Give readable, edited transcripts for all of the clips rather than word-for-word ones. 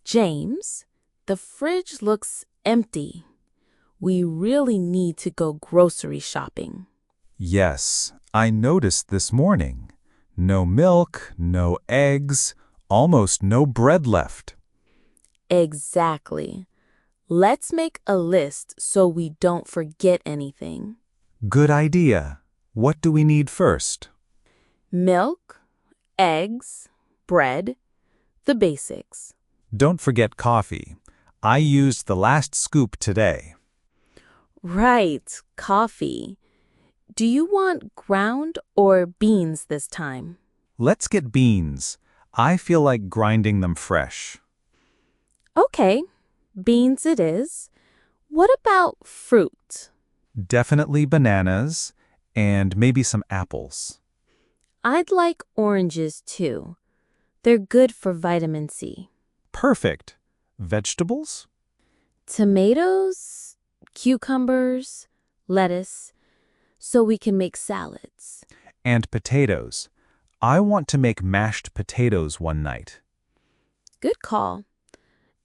James, the fridge looks empty. We really need to go grocery shopping. Yes, I noticed this morning. No milk, no eggs, almost no bread left. Exactly. Let's make a list so we don't forget anything. Good idea. What do we need first? Milk, eggs, bread, the basics. Don't forget coffee. I used the last scoop today. Right, coffee. Do you want ground or beans this time? Let's get beans. I feel like grinding them fresh. Okay, beans it is. What about fruit? Definitely bananas and maybe some apples. I'd like oranges too. They're good for vitamin C. Perfect. Vegetables? Tomatoes, cucumbers, lettuce, so we can make salads. And potatoes. I want to make mashed potatoes one night. Good call.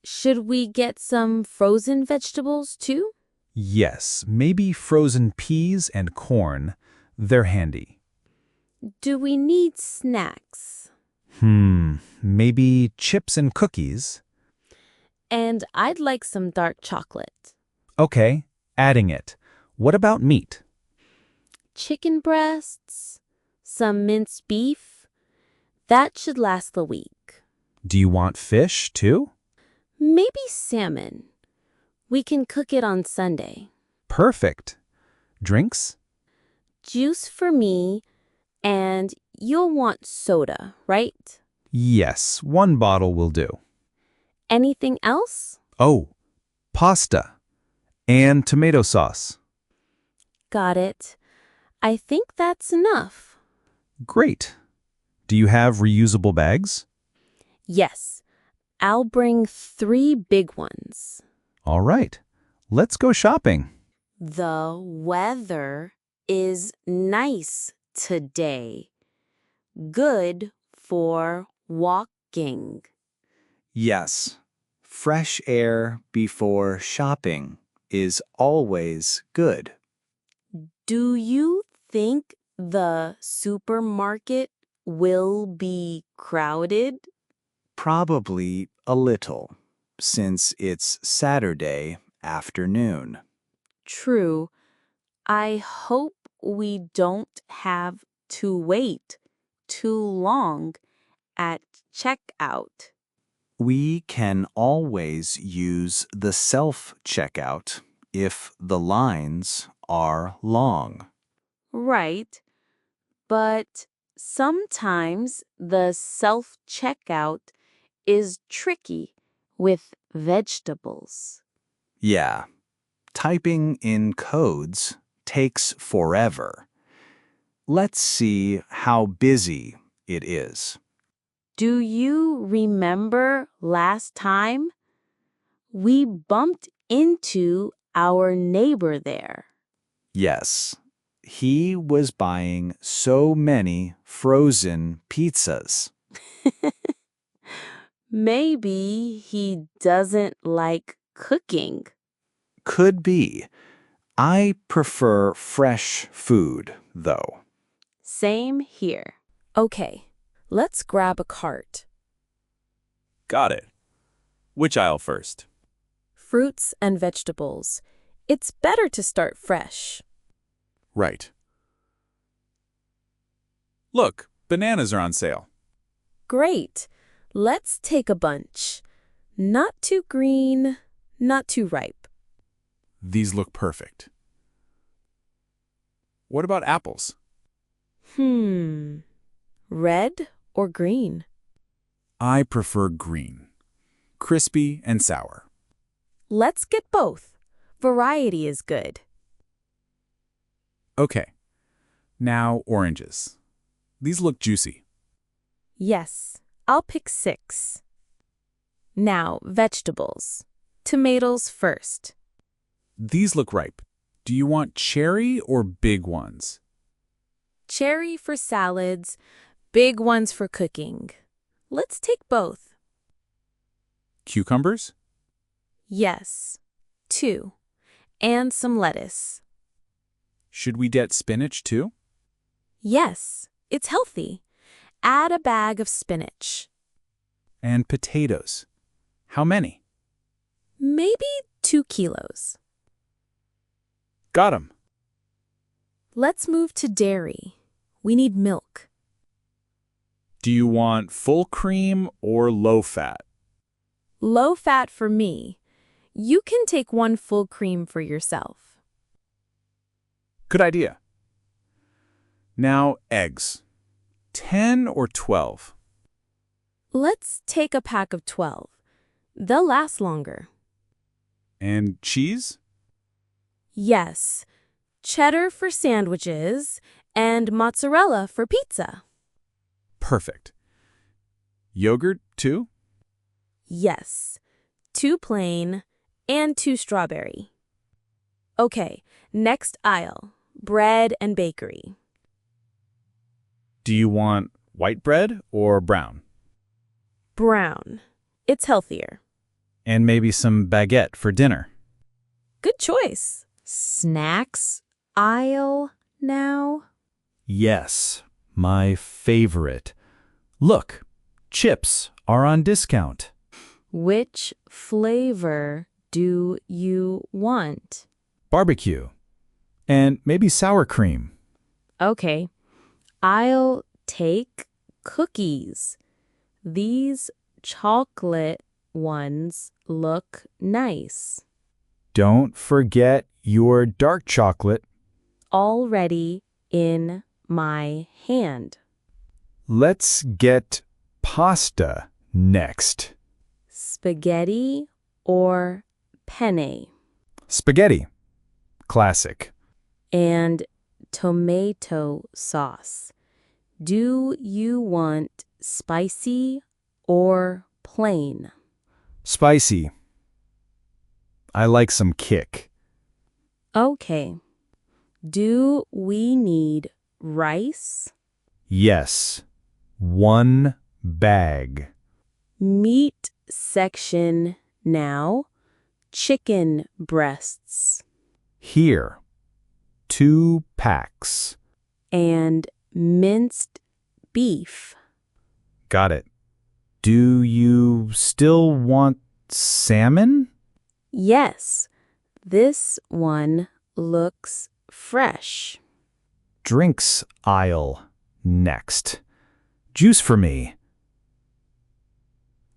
Should we get some frozen vegetables too? Yes, maybe frozen peas and corn. They're handy. Do we need snacks? Maybe chips and cookies. And I'd like some dark chocolate. Okay, adding it. What about meat? Chicken breasts, some minced beef. That should last the week. Do you want fish, too? Maybe salmon. We can cook it on Sunday. Perfect. Drinks? Juice for me, and you'll want soda, right? Yes, 1 bottle will do. Anything else? Oh, pasta. And tomato sauce. Got it. I think that's enough. Great. Do you have reusable bags? Yes, I'll bring 3 big ones. All right. Let's go shopping. The weather is nice today. Good for walking. Yes, fresh air before shopping is always good. Do you think the supermarket will be crowded? Probably a little, since it's Saturday afternoon. True. I hope we don't have to wait too long at checkout. We can always use the self-checkout if the lines are long. Right. But sometimes the self-checkout is tricky with vegetables. Yeah, typing in codes takes forever. Let's see how busy it is. Do you remember last time? We bumped into our neighbor there. Yes, he was buying so many frozen pizzas. Maybe he doesn't like cooking. Could be. I prefer fresh food, though. Same here. Okay, let's grab a cart. Got it. Which aisle first? Fruits and vegetables. It's better to start fresh. Right. Look, bananas are on sale. Great. Let's take a bunch. Not too green, not too ripe. These look perfect. What about apples? Red or green? I prefer green. Crispy and sour. Let's get both. Variety is good. Okay. Now oranges. These look juicy. Yes, I'll pick 6. Now, vegetables. Tomatoes first. These look ripe. Do you want cherry or big ones? Cherry for salads, big ones for cooking. Let's take both. Cucumbers? Yes, 2. And some lettuce. Should we get spinach too? Yes, it's healthy. Add a bag of spinach. And potatoes. How many? Maybe 2 kilos. Got 'em. Let's move to dairy. We need milk. Do you want full cream or low fat? Low fat for me. You can take 1 full cream for yourself. Good idea. Now, eggs. 10 or 12? Let's take a pack of 12. They'll last longer. And cheese? Yes, cheddar for sandwiches and mozzarella for pizza. Perfect. Yogurt too? Yes, 2 plain and 2 strawberry. Okay, next aisle, bread and bakery. Do you want white bread or brown? Brown. It's healthier. And maybe some baguette for dinner. Good choice. Snacks aisle now? Yes, my favorite. Look, chips are on discount. Which flavor do you want? Barbecue. And maybe sour cream. Okay, I'll take cookies. These chocolate ones look nice. Don't forget your dark chocolate. Already in my hand. Let's get pasta next. Spaghetti or penne? Spaghetti. Classic. And tomato sauce. Do you want spicy or plain? Spicy. I like some kick. Okay. Do we need rice? Yes. 1 bag. Meat section now. Chicken breasts. Here. 2 packs. And minced beef. Got it. Do you still want salmon? Yes, this one looks fresh. Drinks aisle next. Juice for me.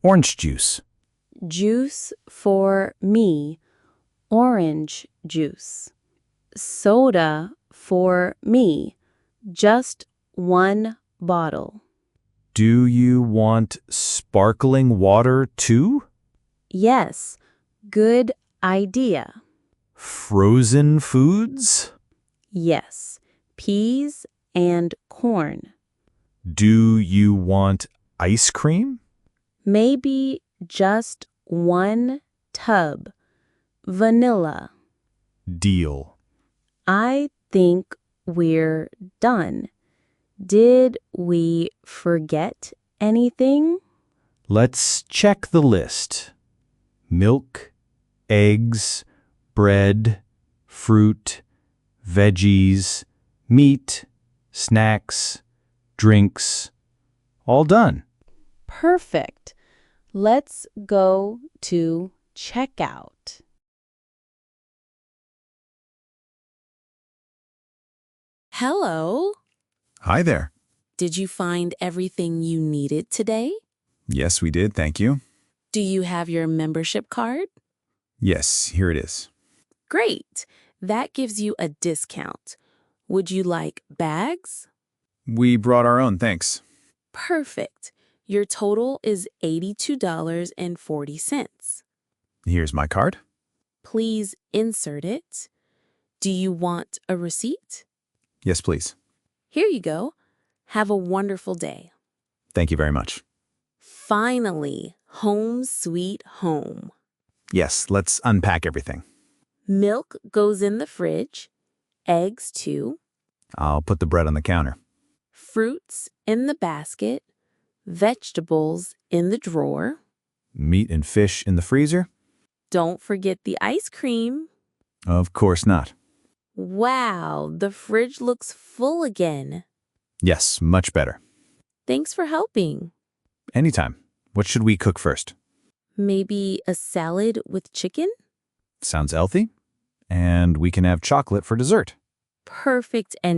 Orange juice. Juice for me. Orange juice. Soda for me. Just 1 bottle. Do you want sparkling water too? Yes, good idea. Frozen foods? Yes, peas and corn. Do you want ice cream? Maybe just 1 tub. Vanilla. Deal. I think we're done. Did we forget anything? Let's check the list. Milk, eggs, bread, fruit, veggies, meat, snacks, drinks. All done. Perfect. Let's go to checkout. Hello. Hi there. Did you find everything you needed today? Yes, we did, thank you. Do you have your membership card? Yes, here it is. Great. That gives you a discount. Would you like bags? We brought our own, thanks. Perfect. Your total is $82.40. Here's my card. Please insert it. Do you want a receipt? Yes, please. Here you go. Have a wonderful day. Thank you very much. Finally, home sweet home. Yes, let's unpack everything. Milk goes in the fridge, eggs too, I'll put the bread on the counter. fruits in the basket, vegetables in the drawer. Meat and fish in the freezer? Don't forget the ice cream. Of course not. Wow, the fridge looks full again. Yes, much better. Thanks for helping. Anytime. What should we cook first? Maybe a salad with chicken? Sounds healthy. And we can have chocolate for dessert. Perfect and